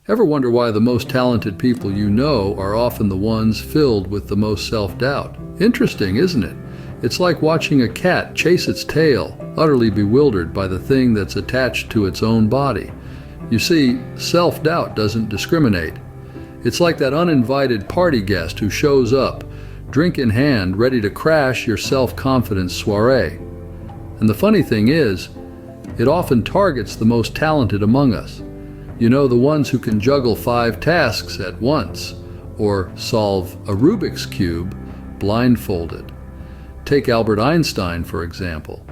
Ever wonder why the most talented people you know are often the ones filled with the most self-doubt? Interesting, isn't it? It's like watching a cat chase its tail, utterly bewildered by the thing that's attached to its own body. You see, self-doubt doesn't discriminate. It's like that uninvited party guest who shows up, drink in hand, ready to crash your self-confidence soiree. And the funny thing is, it often targets the most talented among us. You know, the ones who can juggle 5 tasks at once, or solve a Rubik's Cube blindfolded. Take Albert Einstein, for example.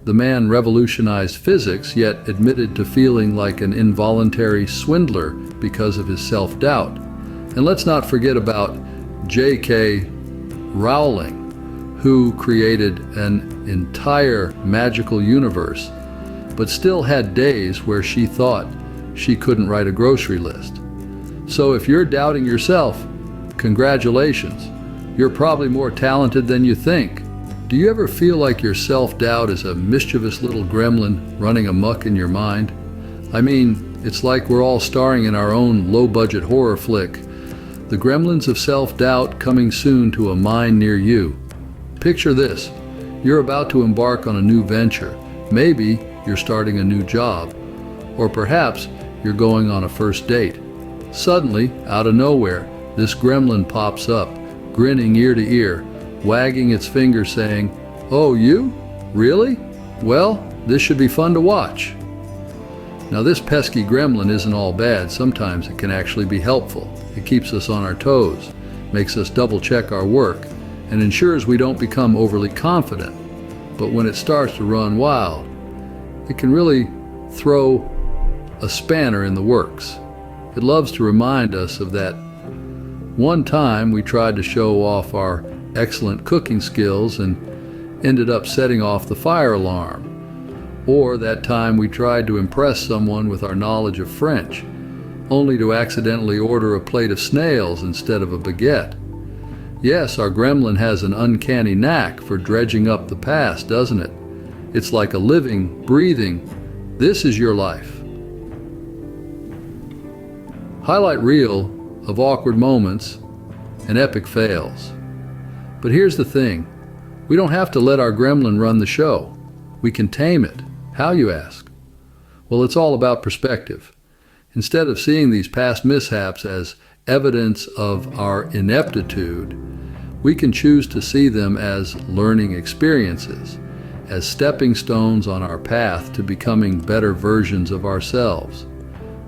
The man revolutionized physics, yet admitted to feeling like an involuntary swindler because of his self-doubt. And let's not forget about J.K. Rowling, who created an entire magical universe, but still had days where she thought she couldn't write a grocery list. So if you're doubting yourself, congratulations. You're probably more talented than you think. Do you ever feel like your self-doubt is a mischievous little gremlin running amok in your mind? I mean, it's like we're all starring in our own low-budget horror flick. The gremlins of self-doubt coming soon to a mind near you. Picture this. You're about to embark on a new venture. Maybe you're starting a new job. Or perhaps you're going on a first date. Suddenly, out of nowhere, this gremlin pops up, grinning ear to ear, wagging its finger saying, "Oh, you? Really? Well, this should be fun to watch." Now this pesky gremlin isn't all bad. Sometimes it can actually be helpful. It keeps us on our toes, makes us double check our work, and ensures we don't become overly confident. But when it starts to run wild, it can really throw a spanner in the works. It loves to remind us of that one time we tried to show off our excellent cooking skills and ended up setting off the fire alarm. Or that time we tried to impress someone with our knowledge of French, only to accidentally order a plate of snails instead of a baguette. Yes, our gremlin has an uncanny knack for dredging up the past, doesn't it? It's like a living, breathing, "This is your life." Highlight reel of awkward moments and epic fails. But here's the thing. We don't have to let our gremlin run the show. We can tame it. How, you ask? Well, it's all about perspective. Instead of seeing these past mishaps as evidence of our ineptitude, we can choose to see them as learning experiences, as stepping stones on our path to becoming better versions of ourselves.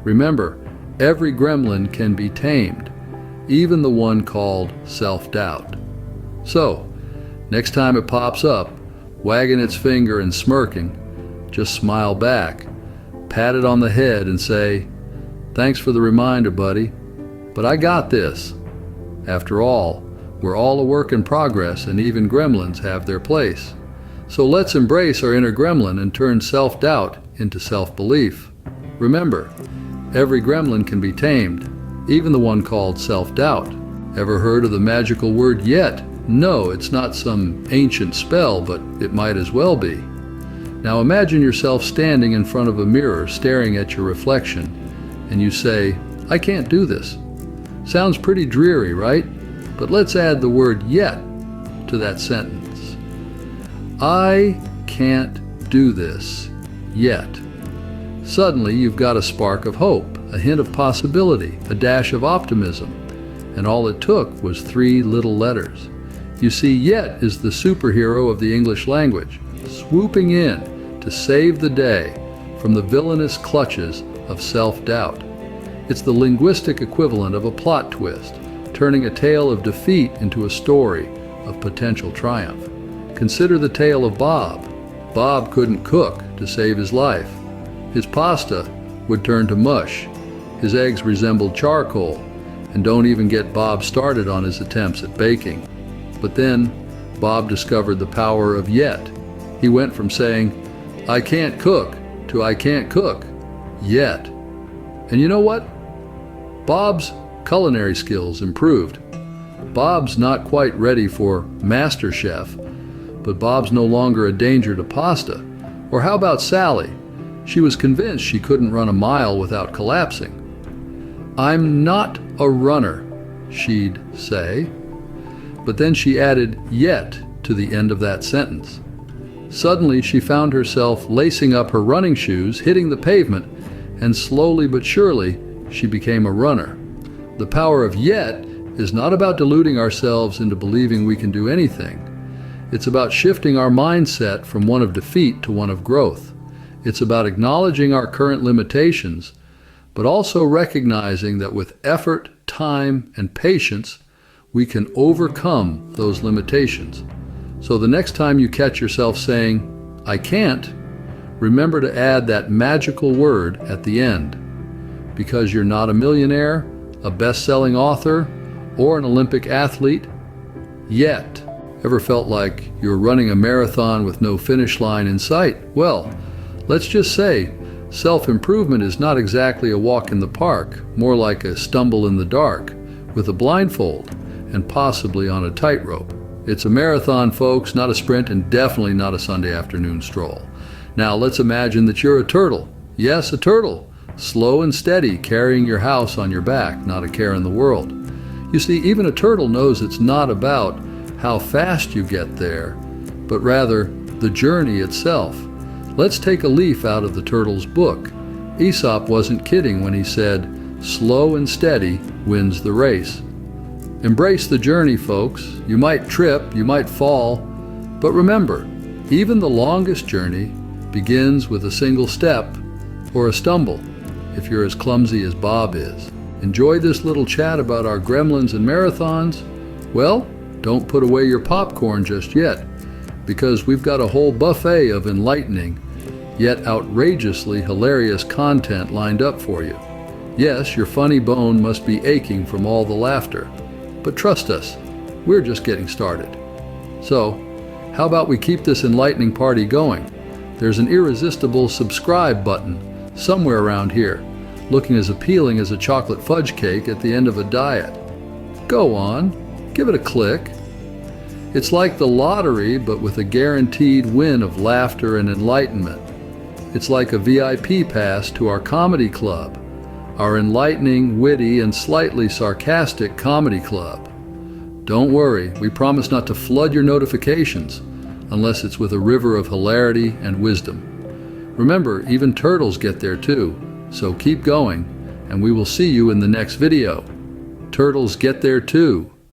Remember, every gremlin can be tamed, even the one called self-doubt. So, next time it pops up, wagging its finger and smirking, just smile back, pat it on the head and say, "Thanks for the reminder, buddy, but I got this." After all, we're all a work in progress, and even gremlins have their place. So let's embrace our inner gremlin and turn self-doubt into self-belief. Remember, every gremlin can be tamed, even the one called self-doubt. Ever heard of the magical word yet? No, it's not some ancient spell, but it might as well be. Now imagine yourself standing in front of a mirror, staring at your reflection, and you say, "I can't do this." Sounds pretty dreary, right? But let's add the word yet to that sentence. I can't do this yet. Suddenly you've got a spark of hope, a hint of possibility, a dash of optimism, and all it took was 3 little letters. You see, yet is the superhero of the English language, swooping in to save the day from the villainous clutches of self-doubt. It's the linguistic equivalent of a plot twist, turning a tale of defeat into a story of potential triumph. Consider the tale of Bob. Bob couldn't cook to save his life. His pasta would turn to mush. His eggs resembled charcoal. And don't even get Bob started on his attempts at baking. But then, Bob discovered the power of yet. He went from saying, "I can't cook," to "I can't cook yet." And you know what? Bob's culinary skills improved. Bob's not quite ready for Master Chef, but Bob's no longer a danger to pasta. Or how about Sally? She was convinced she couldn't run a mile without collapsing. "I'm not a runner," she'd say. But then she added "yet" to the end of that sentence. Suddenly she found herself lacing up her running shoes, hitting the pavement, and slowly but surely she became a runner. The power of "yet" is not about deluding ourselves into believing we can do anything. It's about shifting our mindset from one of defeat to one of growth. It's about acknowledging our current limitations, but also recognizing that with effort, time, and patience, we can overcome those limitations. So the next time you catch yourself saying, "I can't," remember to add that magical word at the end. Because you're not a millionaire, a best-selling author, or an Olympic athlete yet. Ever felt like you're running a marathon with no finish line in sight? Well, let's just say self-improvement is not exactly a walk in the park, more like a stumble in the dark, with a blindfold, and possibly on a tightrope. It's a marathon, folks, not a sprint, and definitely not a Sunday afternoon stroll. Now let's imagine that you're a turtle. Yes, a turtle. Slow and steady, carrying your house on your back, not a care in the world. You see, even a turtle knows it's not about how fast you get there, but rather the journey itself. Let's take a leaf out of the turtle's book. Aesop wasn't kidding when he said, "Slow and steady wins the race." Embrace the journey, folks. You might trip, you might fall, but remember, even the longest journey begins with a single step or a stumble, if you're as clumsy as Bob is. Enjoy this little chat about our gremlins and marathons? Well, don't put away your popcorn just yet, because we've got a whole buffet of enlightening, yet outrageously hilarious content lined up for you. Yes, your funny bone must be aching from all the laughter, but trust us, we're just getting started. So, how about we keep this enlightening party going? There's an irresistible subscribe button somewhere around here, looking as appealing as a chocolate fudge cake at the end of a diet. Go on, give it a click. It's like the lottery, but with a guaranteed win of laughter and enlightenment. It's like a VIP pass to our comedy club, our enlightening, witty, and slightly sarcastic comedy club. Don't worry, we promise not to flood your notifications, unless it's with a river of hilarity and wisdom. Remember, even turtles get there too, so keep going, and we will see you in the next video. Turtles get there too.